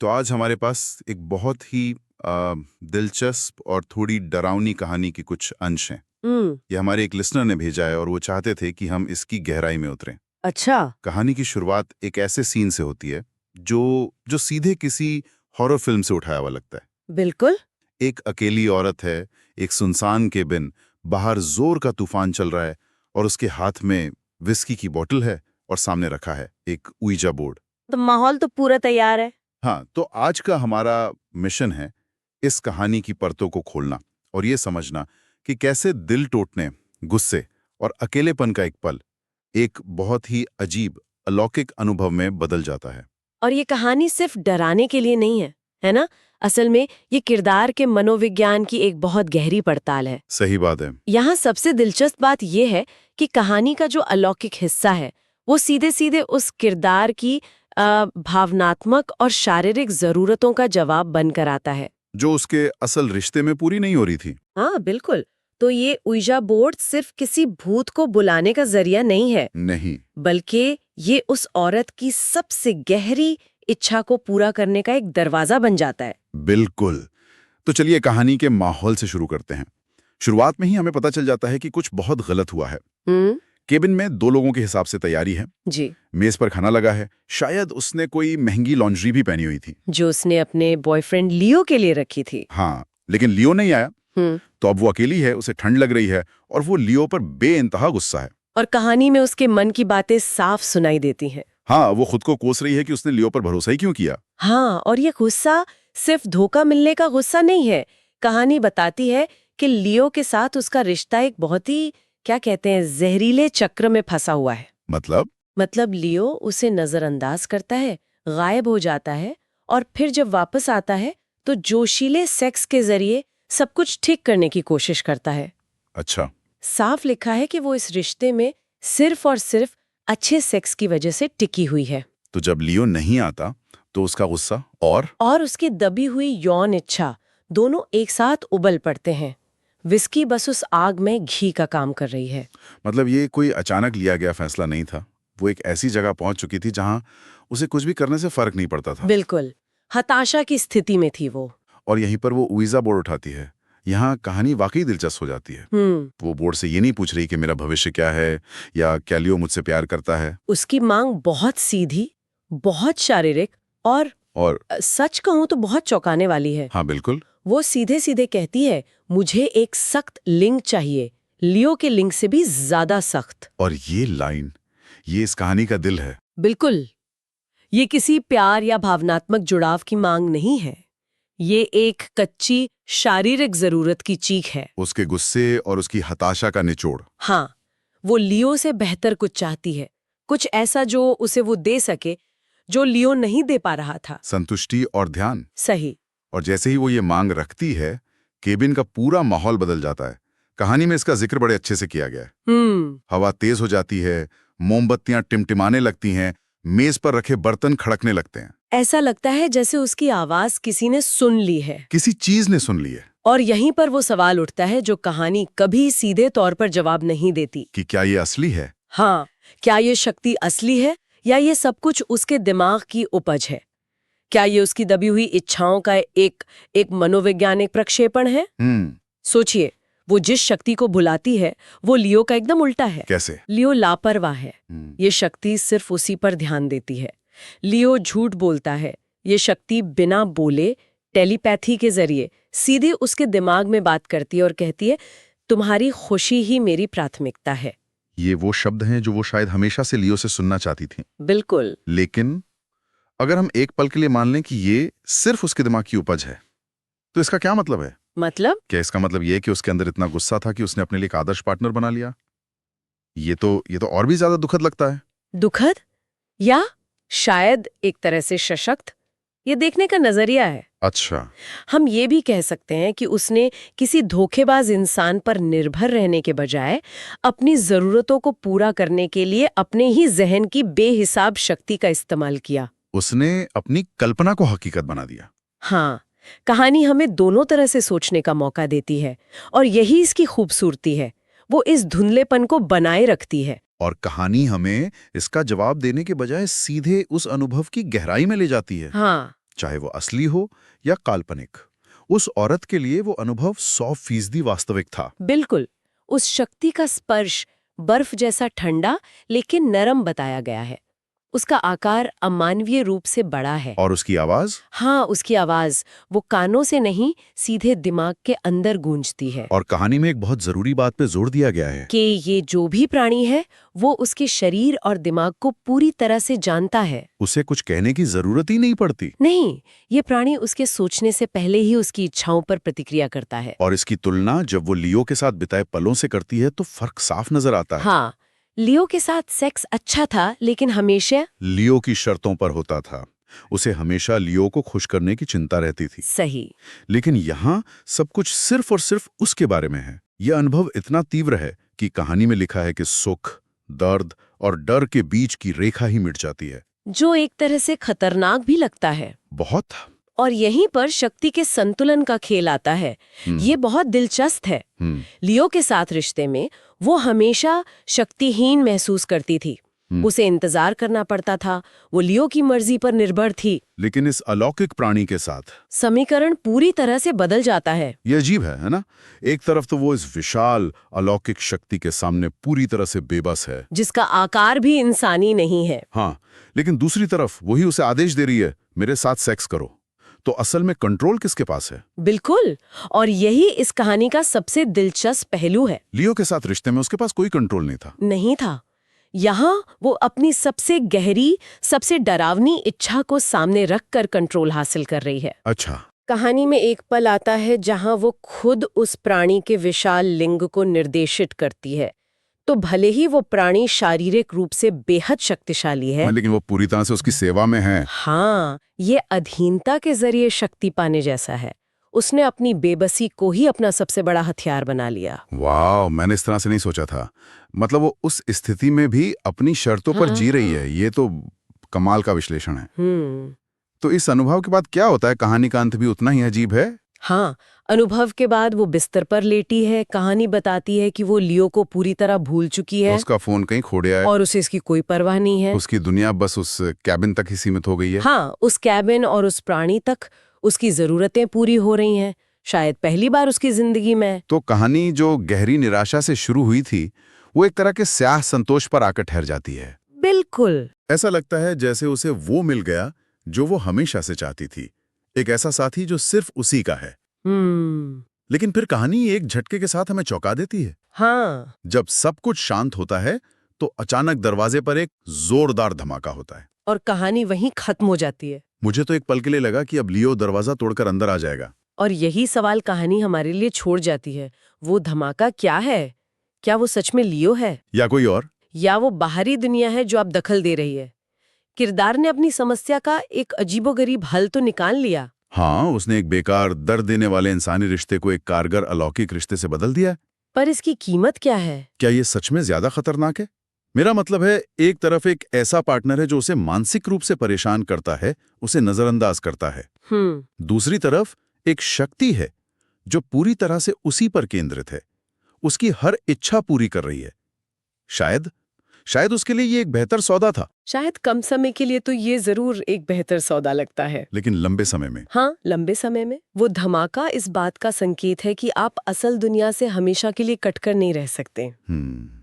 तो आज हमारे पास एक बहुत ही दिलचस्प और थोड़ी डरावनी कहानी के कुछ अंश हैं। ये हमारे एक लिसनर ने भेजा है और वो चाहते थे कि हम इसकी गहराई में उतरें। अच्छा। कहानी की शुरुआत एक ऐसे सीन से होती है जो जो सीधे किसी हॉरर फिल्म से उठाया हुआ लगता है। बिल्कुल। एक अकेली औरत है, एक सुनसान केबिन, बाहर जोर का तूफान चल रहा है और उसके हाथ में विस्की की बोतल है और सामने रखा है एक उइजा बोर्ड। तो माहौल तो पूरा तैयार है। हाँ, तो आज का हमारा मिशन है इस कहानी की परतों को खोलना और ये समझना कि कैसे दिल टूटने, गुस्से और अकेलेपन का एक पल एक बहुत ही अजीब, अलौकिक अनुभव में बदल जाता है। और ये कहानी सिर्फ डराने के लिए नहीं है ना? असल में ये किरदार के मनोविज्ञान की एक बहुत गहरी पड़ताल है। सही बात है। यहाँ सबसे दिलचस्प बात ये है कि कहानी का जो अलौकिक हिस्सा है वो सीधे सीधे उस किरदार की भावनात्मक और शारीरिक जरूरतों का जवाब बनकर आता है, जो उसके असल रिश्ते में पूरी नहीं हो रही थी। हाँ बिल्कुल। तो ये उइजा बोर्ड सिर्फ किसी भूत को बुलाने का जरिया नहीं है, नहीं। बल्कि ये उस औरत की सबसे गहरी इच्छा को पूरा करने का एक दरवाजा बन जाता है। बिल्कुल। तो चलिए कहानी के माहौल से शुरू करते हैं। शुरुआत में ही हमें पता चल जाता है कि कुछ बहुत गलत हुआ है। केबिन में दो लोगों के हिसाब से तैयारी है जी। मेज पर खाना लगा है। शायद उसने कोई महंगी लॉन्ड्री भी पहनी हुई थी, जो उसने अपने बॉयफ्रेंड लियो के लिए रखी थी। हाँ, लेकिन लियो नहीं आया। तो अब वो अकेली है, उसे ठंड लग रही है और वो लियो पर बेइंतहा गुस्सा है। और कहानी में उसके मन की बातें साफ सुनाई देती हैं। हाँ, वो खुद को कोस रही है कि उसने लियो पर भरोसा ही क्यों किया। हाँ, और ये गुस्सा सिर्फ धोखा मिलने का गुस्सा नहीं है। कहानी बताती है कि लियो के साथ उसका रिश्ता एक बहुत ही, क्या कहते हैं, जहरीले चक्र में फंसा हुआ है। मतलब लियो उसे नजरअंदाज करता है, गायब हो जाता है और फिर जब वापस आता है तो जोशीले सेक्स के जरिए सब कुछ ठीक करने की कोशिश करता है। अच्छा। साफ लिखा है कि वो इस रिश्ते में सिर्फ और सिर्फ अच्छे सेक्स की वजह से टिकी हुई है। तो जब लियो नहीं आता तो उसका गुस्सा और उसकी दबी हुई यौन इच्छा दोनों एक साथ उबल पड़ते हैं। विस्की बस उस आग में घी का काम कर रही है। मतलब ये कोई अचानक लिया गया फैसला नहीं था। वो एक ऐसी जगह पहुंच चुकी थी जहां उसे कुछ भी करने से फर्क नहीं पड़ता था। बिल्कुल हताशा की स्थिति में थी वो। और यहीं पर वो उइजा बोर्ड उठाती है। यहाँ कहानी वाकई दिलचस्प हो जाती है। वो बोर्ड से ये नहीं पूछ रही कि मेरा भविष्य क्या है या क्या लियो मुझसे प्यार करता है। उसकी मांग बहुत सीधी, बहुत शारीरिक और सच कहूं तो बहुत चौंकाने वाली है। हाँ बिल्कुल। वो सीधे सीधे कहती है, मुझे एक सख्त लिंग चाहिए, लियो के लिंग से भी ज्यादा सख्त। और ये लाइन, ये इस कहानी का दिल है। बिल्कुल। ये किसी प्यार या भावनात्मक जुड़ाव की मांग नहीं है, ये एक कच्ची शारीरिक जरूरत की चीख है। उसके गुस्से और उसकी हताशा का निचोड़। हाँ, वो लियो से बेहतर कुछ चाहती है, कुछ ऐसा जो उसे वो दे सके जो लियो नहीं दे पा रहा था। संतुष्टि और ध्यान। सही। और जैसे ही वो ये मांग रखती है, केबिन का पूरा माहौल बदल जाता है। कहानी में इसका जिक्र बड़े अच्छे से किया गया है। हवा तेज हो जाती है, मोमबत्तियां टिमटिमाने लगती हैं, मेज पर रखे बर्तन खड़कने लगते हैं। ऐसा लगता है जैसे उसकी आवाज किसी ने सुन ली है, किसी चीज ने सुन ली है। और यहीं पर वो सवाल उठता है जो कहानी कभी सीधे तौर पर जवाब नहीं देती कि क्या ये असली है? हाँ, क्या ये शक्ति असली है या ये सब कुछ उसके दिमाग की उपज है? क्या ये उसकी दबी हुई इच्छाओं का एक मनोवैज्ञानिक प्रक्षेपण है? सोचिए, वो जिस शक्ति को बुलाती है वो लियो का एकदम उल्टा है। कैसे? लियो लापरवाह है, ये शक्ति सिर्फ उसी पर ध्यान देती है। लियो झूठ बोलता है, ये शक्ति बिना बोले टेलीपैथी के जरिए सीधे उसके दिमाग में बात करती है और कहती है, तुम्हारी खुशी ही मेरी प्राथमिकता है। ये वो शब्द हैं जो वो शायद हमेशा से लियो से सुनना चाहती थी। बिल्कुल। लेकिन अगर हम एक पल के लिए मान लें कि ये सिर्फ उसके दिमाग की उपज है, तो इसका क्या मतलब है? क्या इसका मतलब ये है कि उसके अंदर इतना गुस्सा था कि उसने अपने लिए एक आदर्श पार्टनर बना लिया? ये तो और भी ज्यादा दुखद लगता है। दुखद या शायद एक तरह से सशक्त, ये देखने का नजरिया है। अच्छा। हम ये भी कह सकते हैं कि उसने किसी धोखेबाज इंसान पर निर्भर रहने के बजाय अपनी जरूरतों को पूरा करने के लिए अपने ही जहन की बेहिसाब शक्ति का इस्तेमाल किया। उसने अपनी कल्पना को हकीकत बना दिया। हाँ, कहानी हमें दोनों तरह से सोचने का मौका देती है और यही इसकी खूबसूरती है। वो इस धुंधलेपन को बनाए रखती है और कहानी हमें इसका जवाब देने के बजाय सीधे उस अनुभव की गहराई में ले जाती है। हाँ, चाहे वो असली हो या काल्पनिक। उस औरत के लिए वो अनुभव 100% वास्तविक था। बिल्कुल। उस शक्ति का स्पर्श बर्फ जैसा ठंडा लेकिन नरम बताया गया है। उसका आकार अमानवीय रूप से बड़ा है। और उसकी आवाज? हाँ, उसकी आवाज वो कानों से नहीं सीधे दिमाग के अंदर गूंजती है। और कहानी में एक बहुत जरूरी बात पे जोर दिया गया है कि ये जो भी प्राणी है वो उसके शरीर और दिमाग को पूरी तरह से जानता है। उसे कुछ कहने की जरूरत ही नहीं पड़ती। नहीं, ये प्राणी उसके सोचने से पहले ही उसकी इच्छाओं पर प्रतिक्रिया करता है। और इसकी तुलना जब वो लियो के साथ बिताए पलों से करती है तो फर्क साफ नजर आता है। हाँ, लियो के साथ सेक्स अच्छा था लेकिन हमेशा लियो की शर्तों पर होता था। उसे हमेशा लियो को खुश करने की चिंता रहती थी। सही। लेकिन यहाँ सब कुछ सिर्फ और सिर्फ उसके बारे में है। यह अनुभव इतना तीव्र है कि कहानी में लिखा है कि सुख, दर्द और डर के बीच की रेखा ही मिट जाती है। जो एक तरह से खतरनाक भी लगता है बहुत। और यहीं पर शक्ति के संतुलन का खेल आता है। ये बहुत दिलचस्प है। लियो के साथ रिश्ते में वो हमेशा शक्तिहीन महसूस करती थी। उसे इंतजार करना पड़ता था, वो लियो की मर्जी पर निर्भर थी। लेकिन इस अलौकिक प्राणी के साथ समीकरण पूरी तरह से बदल जाता है। ये अजीब है ना? एक तरफ तो वो इस विशाल अलौकिक शक्ति के सामने पूरी तरह से बेबस है, जिसका आकार भी इंसानी नहीं है। हाँ, लेकिन दूसरी तरफ वही उसे आदेश दे रही है, मेरे साथ सेक्स करो। तो असल में कंट्रोल किसके पास है? बिल्कुल, और यही इस कहानी का सबसे दिलचस्प पहलू है। लियो के साथ रिश्ते में उसके पास कोई कंट्रोल नहीं था। नहीं था। यहाँ वो अपनी सबसे गहरी, सबसे डरावनी इच्छा को सामने रखकर कंट्रोल हासिल कर रही है। अच्छा। कहानी में एक पल आता है जहाँ वो खुद उस प्राणी के विशाल लिंग को निर्देशित करती है। तो भले ही वो प्राणी शारीरिक रूप से बेहद शक्तिशाली है, लेकिन वो पूरी तरह से उसकी सेवा में है। हाँ, ये अधीनता के जरिए शक्ति पाने जैसा है। उसने अपनी बेबसी को ही अपना सबसे बड़ा हथियार बना लिया। वाह, मैंने इस तरह से नहीं सोचा था। मतलब वो उस स्थिति में भी अपनी शर्तों पर जी रही है। ये तो कमाल का विश्लेषण है। तो इस अनुभव के बाद क्या होता है? कहानी का अंत भी उतना ही अजीब है। हाँ, अनुभव के बाद वो बिस्तर पर लेटी है। कहानी बताती है कि वो लियो को पूरी तरह भूल चुकी है। उसका फोन कहीं खो गया है और उसे इसकी कोई परवाह नहीं है। उसकी दुनिया बस उस कैबिन तक ही सीमित हो गई है। हाँ, उस कैबिन और उस प्राणी तक उसकी जरूरतें पूरी हो रही हैं, शायद पहली बार उसकी जिंदगी में। तो कहानी जो गहरी निराशा से शुरू हुई थी, वो एक तरह के स्याह संतोष पर आकर ठहर जाती है। बिल्कुल। ऐसा लगता है जैसे उसे वो मिल गया जो वो हमेशा से चाहती थी, एक ऐसा साथी जो सिर्फ उसी का है। लेकिन फिर कहानी एक झटके के साथ हमें चौंका देती है। हाँ। जब सब कुछ शांत होता है तो अचानक दरवाजे पर एक जोरदार धमाका होता है और कहानी वहीं खत्म हो जाती है। मुझे तो एक पल के लिए लगा कि अब लियो दरवाजा तोड़कर अंदर आ जाएगा। और यही सवाल कहानी हमारे लिए छोड़ जाती है, वो धमाका क्या है? क्या वो सच में लियो है, या कोई और? या वो बाहरी दुनिया है जो अब दखल दे रही है? किरदार ने अपनी समस्या का एक अजीबोगरीब हल तो निकाल लिया। हाँ, उसने एक बेकार दर्द देने वाले इंसानी रिश्ते को एक कारगर अलौकिक रिश्ते से बदल दिया। पर इसकी कीमत क्या है? क्या ये सच में ज्यादा खतरनाक है? मेरा मतलब है, एक तरफ एक ऐसा पार्टनर है जो उसे मानसिक रूप से परेशान करता है, उसे नजरअंदाज करता है। दूसरी तरफ एक शक्ति है जो पूरी तरह से उसी पर केंद्रित है, उसकी हर इच्छा पूरी कर रही है। शायद उसके लिए ये एक बेहतर सौदा था। शायद कम समय के लिए तो ये जरूर एक बेहतर सौदा लगता है, लेकिन लंबे समय में? हाँ, लंबे समय में वो धमाका इस बात का संकेत है कि आप असल दुनिया से हमेशा के लिए कटकर नहीं रह सकते।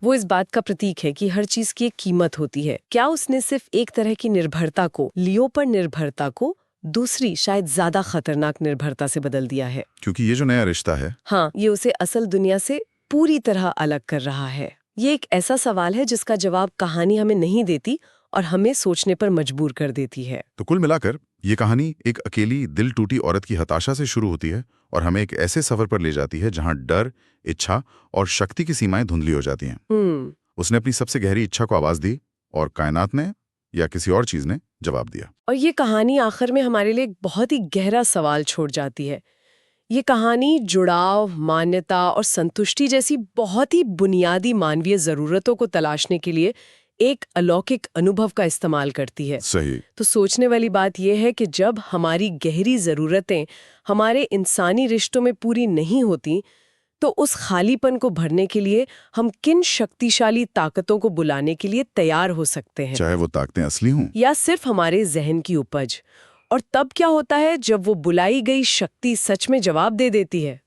वो इस बात का प्रतीक है कि हर चीज की एक कीमत होती है। क्या उसने सिर्फ एक तरह की निर्भरता को, लियो पर निर्भरता को, दूसरी शायद ज्यादा खतरनाक निर्भरता से बदल दिया है? क्योंकि ये जो नया रिश्ता है, हाँ, ये उसे असल दुनिया से पूरी तरह अलग कर रहा है। ये एक ऐसा सवाल है जिसका जवाब कहानी हमें नहीं देती और हमें सोचने पर मजबूर कर देती है। तो कुल मिलाकर ये कहानी एक अकेली दिल टूटी औरत की हताशा से शुरू होती है और हमें एक ऐसे सफर पर ले जाती है जहां डर, इच्छा और शक्ति की सीमाएं धुंधली हो जाती हैं। उसने अपनी सबसे गहरी इच्छा को आवाज दी और कायनात ने या किसी और चीज ने जवाब दिया। और ये कहानी आखिर में हमारे लिए एक बहुत ही गहरा सवाल छोड़ जाती है। ये कहानी जुड़ाव, मान्यता और संतुष्टि जैसी बहुत ही बुनियादी मानवीय जरूरतों को तलाशने के लिए एक अलौकिक अनुभव का इस्तेमाल करती है। सही। तो सोचने वाली बात यह है कि जब हमारी गहरी जरूरतें हमारे इंसानी रिश्तों में पूरी नहीं होती, तो उस खालीपन को भरने के लिए हम किन शक्तिशाली ताकतों को बुलाने के लिए तैयार हो सकते हैं, चाहे वो ताकतें असली हों या सिर्फ हमारे जहन की उपज। और तब क्या होता है जब वो बुलाई गई शक्ति सच में जवाब दे देती है?